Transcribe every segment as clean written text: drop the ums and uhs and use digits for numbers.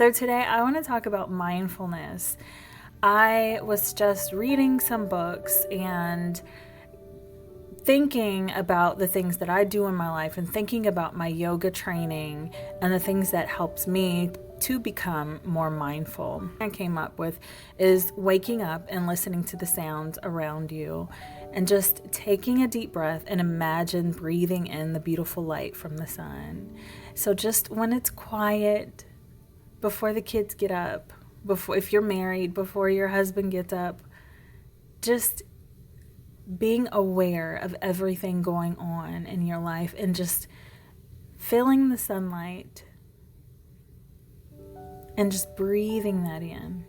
So today I want to talk about mindfulness. I was just reading some books and thinking about the things that I do in my life and thinking about my yoga training and the things that helps me to become more mindful. I came up with is waking up and listening to the sounds around you and just taking a deep breath and imagine breathing in the beautiful light from the sun. So just when it's quiet, before the kids get up, before if you're married, before your husband gets up, just being aware of everything going on in your life and just feeling the sunlight and just breathing that in.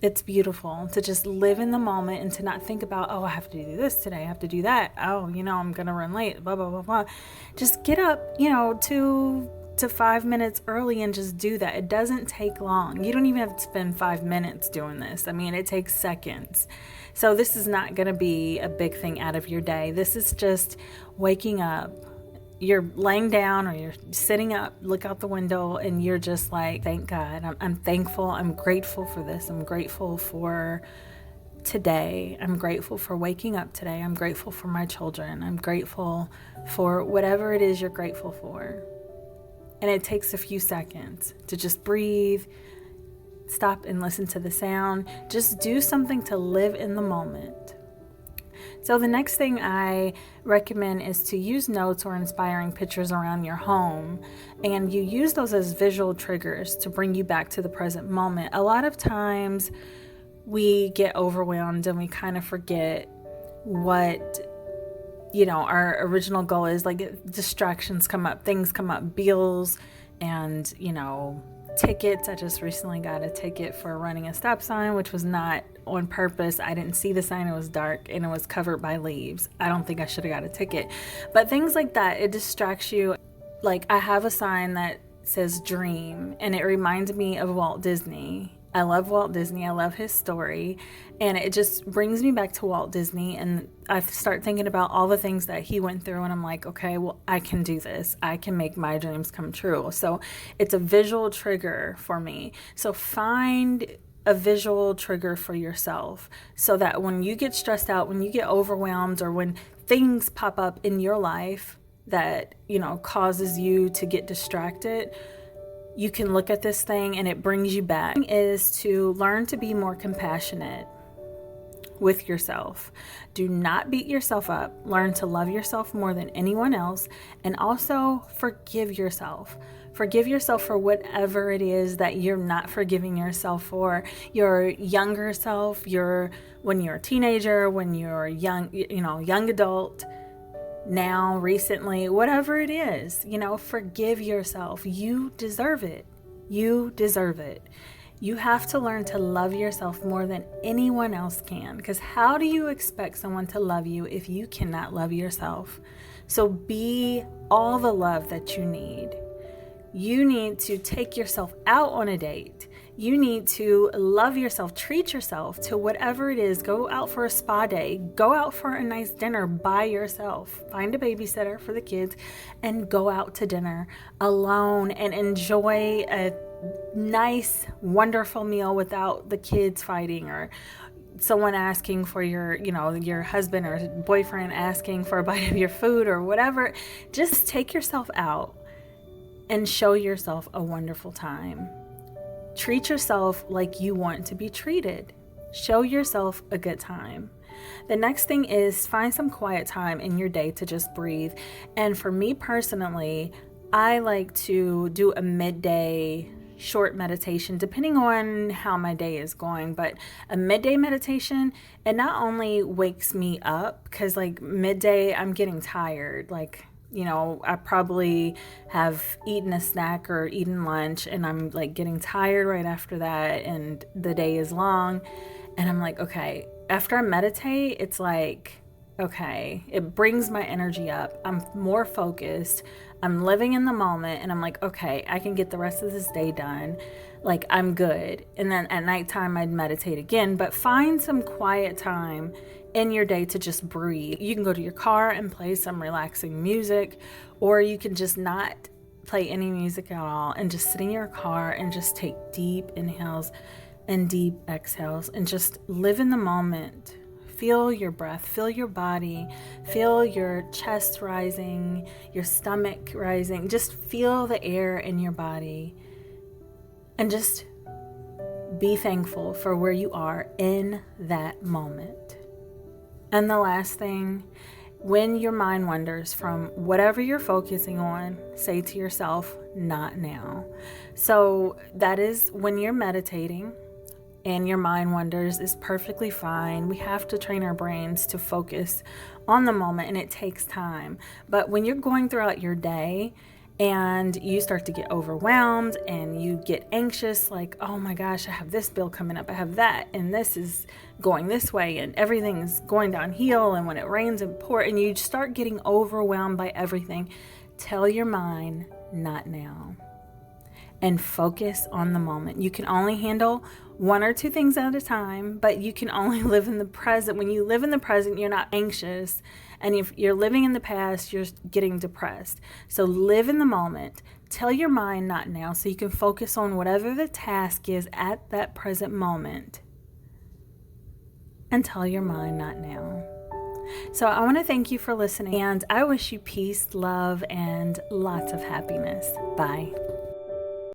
It's beautiful to just live in the moment and to not think about, oh, I have to do this today, I have to do that. Oh, I'm going to run late, blah, blah, blah, blah. Just get up, 2 to 5 minutes early and just do that. It doesn't take long. You don't even have to spend 5 minutes doing this. It takes seconds. So this is not going to be a big thing out of your day. This is just waking up. You're laying down or you're sitting up, look out the window, and you're just like, thank God. I'm thankful. I'm grateful for this. I'm grateful for today. I'm grateful for waking up today. I'm grateful for my children. I'm grateful for whatever it is you're grateful for. And it takes a few seconds to just breathe, stop and listen to the sound. Just do something to live in the moment. So the next thing I recommend is to use notes or inspiring pictures around your home. And you use those as visual triggers to bring you back to the present moment. A lot of times we get overwhelmed and we kind of forget what our original goal is. Like distractions come up, things come up, bills and, tickets. I just recently got a ticket for running a stop sign, which was not on purpose. I didn't see the sign. It was dark and it was covered by leaves. I don't think I should have got a ticket. But things like that, it distracts you. Like I have a sign that says dream and it reminds me of Walt Disney. I love Walt Disney. I love his story. And it just brings me back to Walt Disney. And I start thinking about all the things that he went through. And I'm like, okay, well, I can do this. I can make my dreams come true. So it's a visual trigger for me. So find a visual trigger for yourself so that when you get stressed out, when you get overwhelmed, or when things pop up in your life that, causes you to get distracted, you can look at this thing and it brings you back. Is to learn to be more compassionate with yourself. Do not beat yourself up. Learn to love yourself more than anyone else, and also forgive yourself. Forgive yourself for whatever it is that you're not forgiving yourself for. Your younger self, when you're a teenager, when you're young adult, now, recently, whatever it is, forgive yourself. You deserve it. You deserve it. You have to learn to love yourself more than anyone else can, because how do you expect someone to love you if you cannot love yourself? So be all the love that you need. You need to take yourself out on a date. You need to love yourself, treat yourself to whatever it is. Go out for a spa day, go out for a nice dinner by yourself, find a babysitter for the kids and go out to dinner alone and enjoy a nice, wonderful meal without the kids fighting or someone asking for your husband or boyfriend asking for a bite of your food or whatever. Just take yourself out and show yourself a wonderful time. Treat yourself like you want to be treated. Show yourself a good time. The next thing is find some quiet time in your day to just breathe. And for me personally, I like to do a midday short meditation depending on how my day is going. But a midday meditation, it not only wakes me up, because like midday I'm getting tired, I probably have eaten a snack or eaten lunch and I'm like getting tired right after that and the day is long. And I'm like, okay, after I meditate, it's like, okay, it brings my energy up. I'm more focused. I'm living in the moment and I'm like, okay, I can get the rest of this day done. Like I'm good. And then at nighttime I'd meditate again, but find some quiet time in your day to just breathe. You can go to your car and play some relaxing music, or you can just not play any music at all and just sit in your car and just take deep inhales and deep exhales and just live in the moment. Feel your breath, feel your body, feel your chest rising, your stomach rising. Just feel the air in your body and just be thankful for where you are in that moment. And the last thing, when your mind wanders from whatever you're focusing on, say to yourself, not now. So that is when you're meditating and your mind wanders is perfectly fine. We have to train our brains to focus on the moment, and it takes time. But when you're going throughout your day and you start to get overwhelmed and you get anxious, like, oh my gosh, I have this bill coming up, I have that, and this is going this way, and everything's going downhill, and when it rains and pours, and you start getting overwhelmed by everything, tell your mind, not now, and focus on the moment. You can only handle one or two things at a time, but you can only live in the present. When you live in the present, you're not anxious. And if you're living in the past, you're getting depressed. So live in the moment. Tell your mind not now so you can focus on whatever the task is at that present moment. And tell your mind not now. So I want to thank you for listening, and I wish you peace, love, and lots of happiness. Bye.